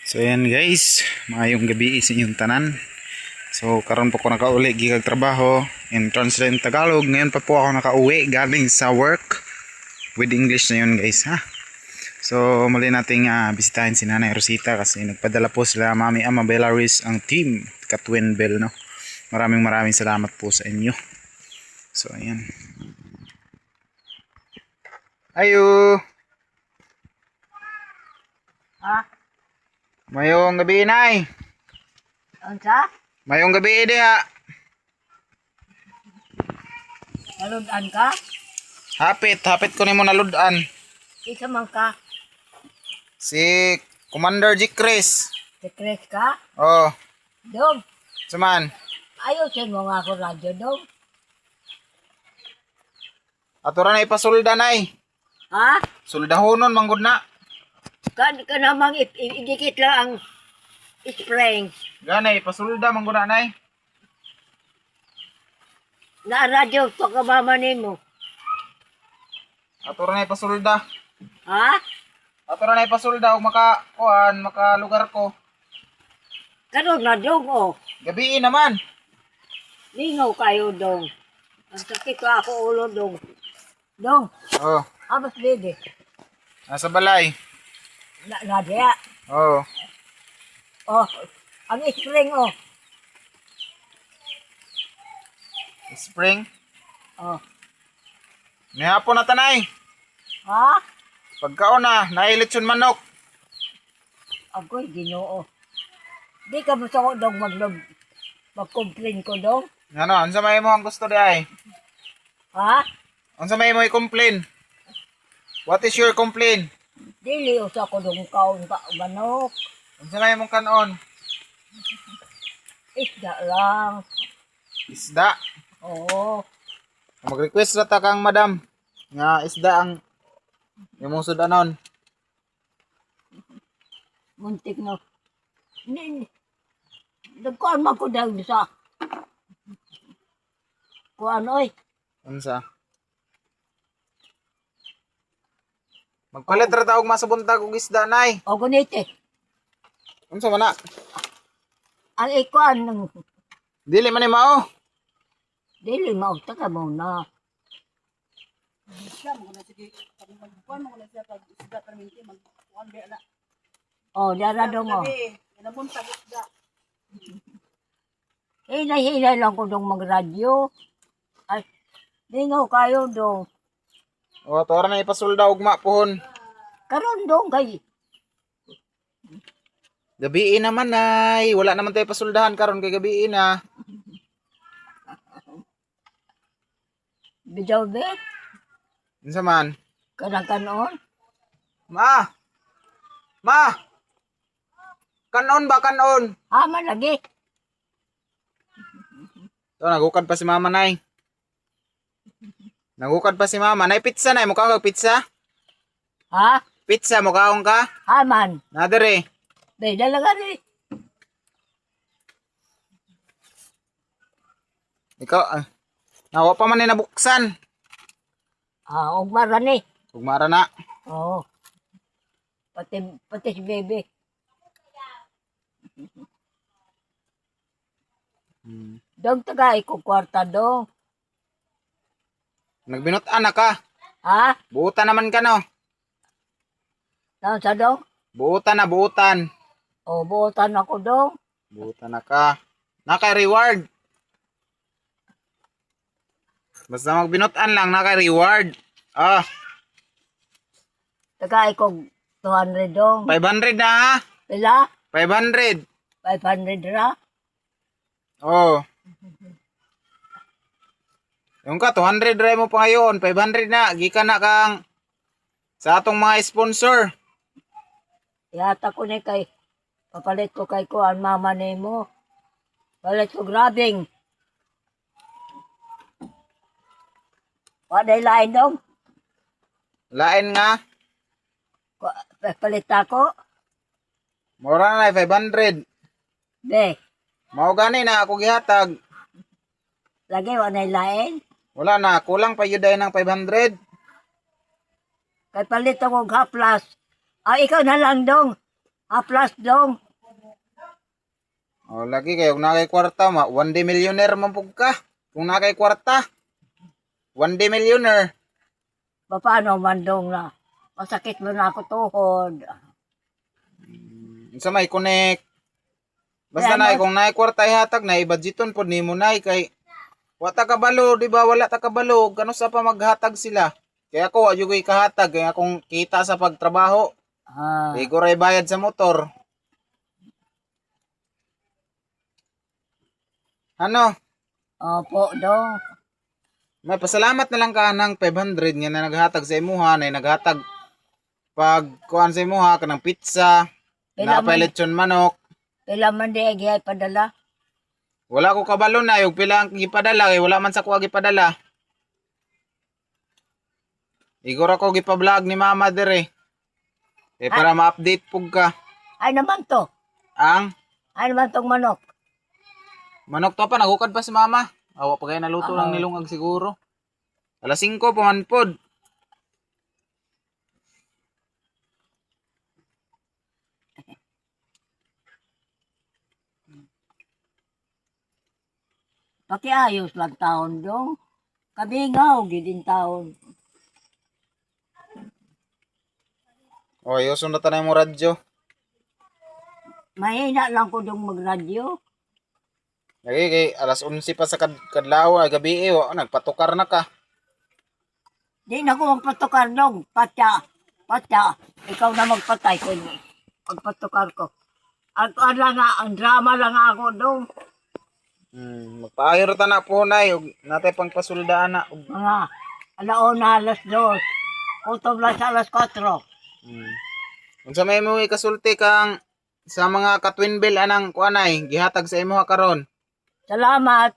So ayan guys, maayong gabi sa inyong tanan. So karon po ko nakauli gigag trabaho in Translate Tagalog. Ngayon pa po ako nakauwi galing sa work with English na yun guys ha. So muli nating bisitahin si Nanay Rosita kasi nagpadala po sila Mami Ama Belarus ang team Katwin Bell no. Maraming salamat po sa inyo. So ayan. Ayo. Ha? Mayong gabi Nay. Unsa? Mayong gabi diha. Naludan ka? Hapit ko nimo naludan. Isa man ka? Si Commander G. Chris. Secret ka? Oh, Dong, saman. ayusin mo nga ako radyo, Dong. Atura na ipasulda Nay. Ha? Suldahonon manggod na. Ka namang idikit lang ang spring. Ganay ipasulda manggod na Nay. Na radyo, pagkabamanin mo. Atura na ipasulda. Ha? Atura na ipasulda og makalugar ko. Karon na, Dong, oh. Gabi naman. Lingaw kayo, Dong. Ang sakit ko ako ulo, Dong. Dong, Oh, abas bede. nasa balay. Radya. Oh, Oh, ang spring, oh. spring. Oh. Nihapon na tanay. Ha? Pagkaon na, nailitsyon manok. Agoy, Ginoo. Di ka mo sa Dong mag-complain ko, Dong. Ano, unsa may mo ang gusto di ay? Ha? Unsa may mo i-complain? What is your complaint? Dili usa ko dong kaon ka manok. Unsa may mong kanon? Isda lang. Isda. Oo. Mag-request ra ta kang madam nga isda ang imong sudanon. Muntik na. Nagkuhan man ko daw sa kuhan oy. Unsa? Magpalit ra ta og masabuntag og isda nay. O gunite. Unsa man na? Ang ikuan ng Dili man ni mao. dili mauta ka mo na. Oh, dara dong o. Hinay-hinay lang ko dong magradyo. Ay, lingaw kayo dong. O tora na ipasulda og mapuhon. Karon dong kay. Gabi naman nay, wala naman tayo pasuldahan karon kay gabi na. Bidaw be, Unsa man? kanang kanon. Ma. Ma. Kanon ba kanon? Haman lagi. So nagukad pa si mama nay. Nagukad pa si mama. Nay pizza nay, mukha kag pizza? Ha? Pizza mukhaon ka? Haman. Nadere. Be, dalaga rin. Ikaw nawa pa man ni nabuksan. Ah, ugmara ni. Ugmara na. Oo. Pati si bebe. Dog tagay ko kwarta dong. Nagbinutan na ka. Ha? Buutan naman ka no. Saan sa dong? Buutan na buutan. O, buotan ako dong. Buutan na ka. Naka-reward. Basta magbinutan lang, naka-reward. Ah, Tagay ko 200 dong. 500 na ha. Pila? 500. 500 ra? Oh. Yung ka, 200 rin mo pa ngayon. 500 na. Gikan na kang sa atong mga sponsor. Yata ko ni kay papalit ko kay ko ang mama ni mo. Palit ko grabing. Waday lain dong. Lain nga. Palit ako. Mura na 500. Be, Mao gani na ako gihatag. lagi waday lain. Wala na. Kulang pa yun dahil ng 500. Kay palit ako haplas. Ah, ikaw na lang dong. Aplas dong. O lagi kayo kung nakay kwarta, one day millionaire man pug ka. Kung nakay kwarta, one day millionaire. Paano man dong na? Masakit mo na ako tuhod. Unsa may connect. Basta Kaya na kung nakay kwarta ihatag na ibudgeton pod nimo nay kay wa ta kabalo, di ba? Wala ta kabalo, kano sa pa maghatag sila. Kaya ako wa gyud kahatag kaya akong kita sa pagtrabaho. Ah, Ko ray bayad sa motor. Ano? opo dong. May pasalamat na lang ka ng 500 nga na naghatag sa imuha, na naghatag pag kuan sa imuha kanang pizza, Kailan na lechon manok. Kailan man di ay padala? Wala ko kabalo na yung pila ang gipadala kay wala man sa kuha gipadala. Igor ako gipa-vlog ni mama dire. Para ma-update pug ka. Ay naman to. Ang Ay naman tong manok. manok to pa nagukad pa si mama. Awa pa kay naluto lang nilungag siguro. Alas 5 pa man pod. Pakiayos lang taon dong. Kabingaw, gidin taon. O yuson na tanay mo radyo. Mahina lang ko dong magradyo. Lagi kay alas 11 pa sa kadlaw ay gabi nagpatukar na ka. Di na ko magpatukar dong. Patya. Ikaw na magpatay ko ni. Pagpatukar ko. Ang drama lang ako dong. Magpaahir ta na po nay ug natay pang pasuldaan na. Mga alauna, alas 2. Utob lang sa alas 4. Unsa may mo ikasulti kang sa mga ka-twin bill anang kuanay gihatag sa imo karon. Salamat.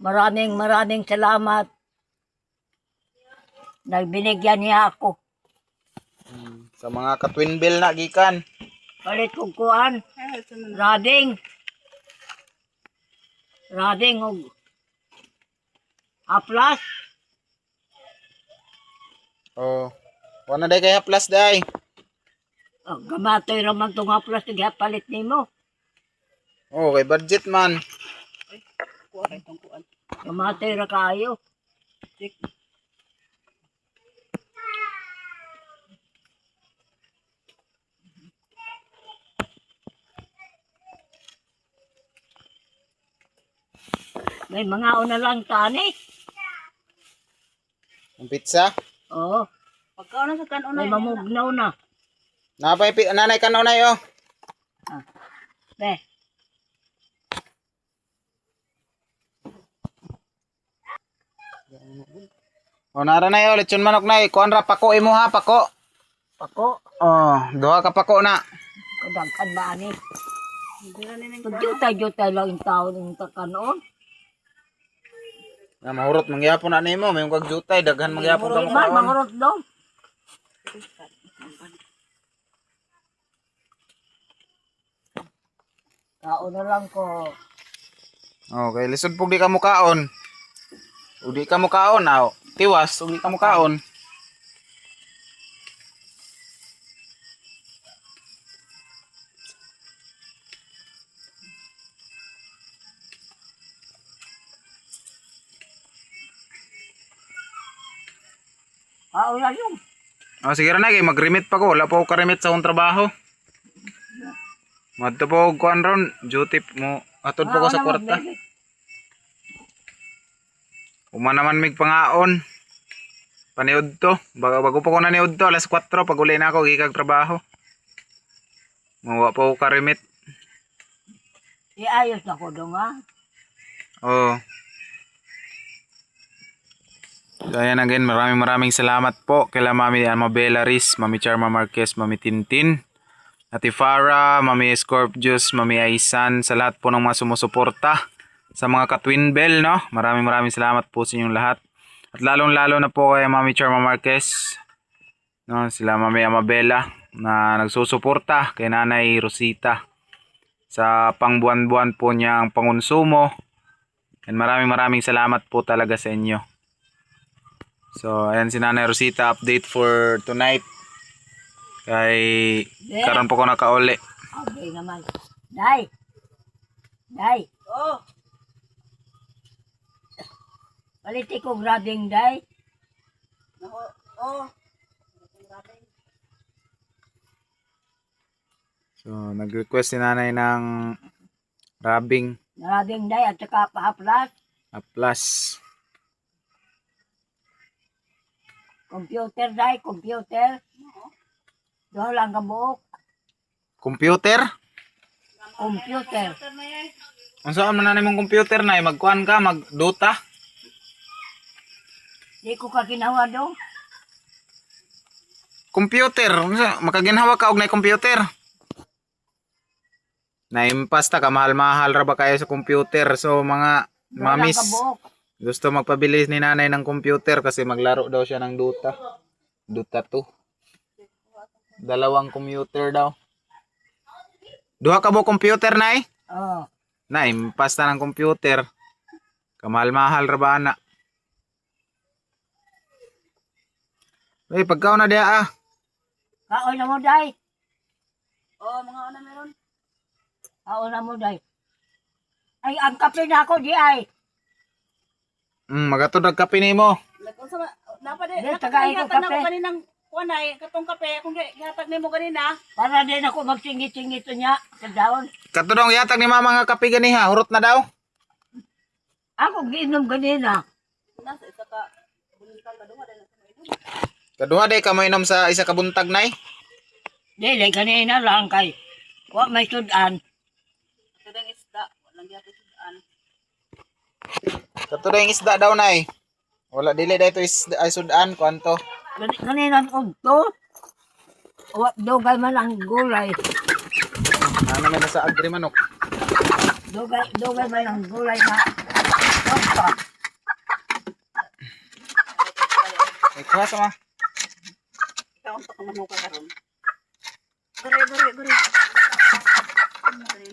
Maraming salamat. Nagbinigyan niya ako. Sa mga ka-twin bill na gikan. Palit kong kuhan. Rading og aplas. Oh. Wala day kay plus day. Gamatoy raman tong aplas nga palit nimo. Oh, kay budget man. Gamatoy ra kayo. May mga una lang tani. Ang pizza. Oo. Pagka na sa kanunay. May mamugnaw na. Napay nanay kanunay oh. Be. Oh, nara na yo lechon manok na kuan ra pako imo ha pako. Pako. Oh, duha ka pako na. Kadagkan ba ani? Pagjuta-juta lang yung tao ng kanoon. Na mahurot mangyapon na nimo, may kag jutay daghan mangyapon ka Man, mo. mangarot daw. Tao na lang ko. Okay, lisod pug di ka mukaon. Ug di ka mukaon aw. Tiwas ug di ka mukaon. Tao lang yung. Oh, sige ra na kay mag-remit pa ko, wala pa ko ka-remit sa akong trabaho. Madto po og kuan ron, duty mo. Atod po ko sa kwarta. Uma naman mig pangaon. Paniud to. Bago pa ko naniud to, alas 4 pag uli na ako gikag trabaho. Mawa pa ko ka-remit. Iayos na ko dong ha. Oh. So ayan again, maraming salamat po kila Mami Amabela Riz, Mami Charma Marquez, Mami Tintin, Ate Farah, Mami Scorpius, Mami Aisan, sa lahat po ng mga sumusuporta sa mga ka-twin bell, no? Maraming salamat po sa inyong lahat. At lalong-lalo na po kay Mami Charma Marquez, no? Sila Mami Amabela na nagsusuporta kay Nanay Rosita sa pangbuwan-buwan po niyang pangonsumo. And maraming salamat po talaga sa inyo. So, ayan si Nanay Rosita, update for tonight. Kay karon po ko nakauli. Okay naman. Day. Day. Oh. Paliti ko grabing day. Oh. So, nag-request si nanay ng rabing Grabing day at saka pa-plus. plus. Computer day, computer. Doon lang kabuok. Computer? Computer. Ang saan man nanay mong computer na magkuhan ka, mag-Dota? Di ko ka ginawa doon. Computer, makaginhawa ka og na computer. Naimpasta ka, mahal-mahal ra ba kayo sa computer? So mga mamis, gusto magpabili ni nanay ng computer kasi maglaro daw siya ng Dota. Dota 2. Dalawang computer daw. Duha ka ba computer, nay? Oo. Naimpasta ng computer. Kamahal-mahal ra ba na? Uy, pagkaon na diya ah. Kaon na mo, day. Oo, mga una meron. Kaon na mo, day. Ay, ang kape na ako, di ay. Magatod ang kape nimo. Unsa ba? Napade. Di, tagay ko Nakakita na kape. ko kaninang kuanay katong kape kung gihatag nimo ganina. Para din ako magsingit-singit niya sa daon. Katudong yatag ni mama nga kape ganiha, hurot na daw. Ako giinom ganina. Nasa isa ka buntag kadunga dahil sa inom. Kaduha day ka mo inom sa isa ka buntag, nay. Dili, kanina lang kay. Wa may sudan. Tudang isda, walang gyapon sudan. Katudong isda daw, nay. Wala dili dayto isda ay sudan kwanto. Kanina og to. Wa dogay man ang gulay. Ano man sa agri manok. Dogay man ang gulay na. Opa. Ay kuha sa ma. Ikaw unta ka manuka karon. Bari.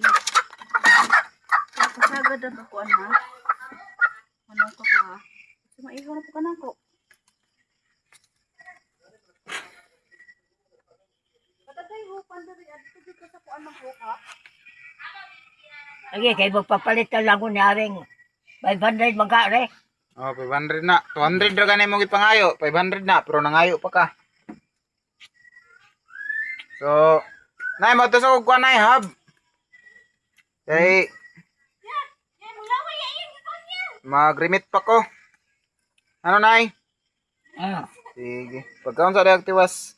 Kasagad ang kuan ha. Manuka ka ha. Kasi maihaw na po ka nako. Patay hupan diri adto jud ka sa kuan man ha. Lagi kay magpapalitan lang ko ni Aring. 500 magkare. Oh, 500 na. 200 ra ganay mo gipangayo. 500 na pero nangayo pa ka. So, nay mo to sa kuha nay hab. Kay mag-remit pa ko. Ano nay? Ah. Sige. Pagkaon sa reaktiwas.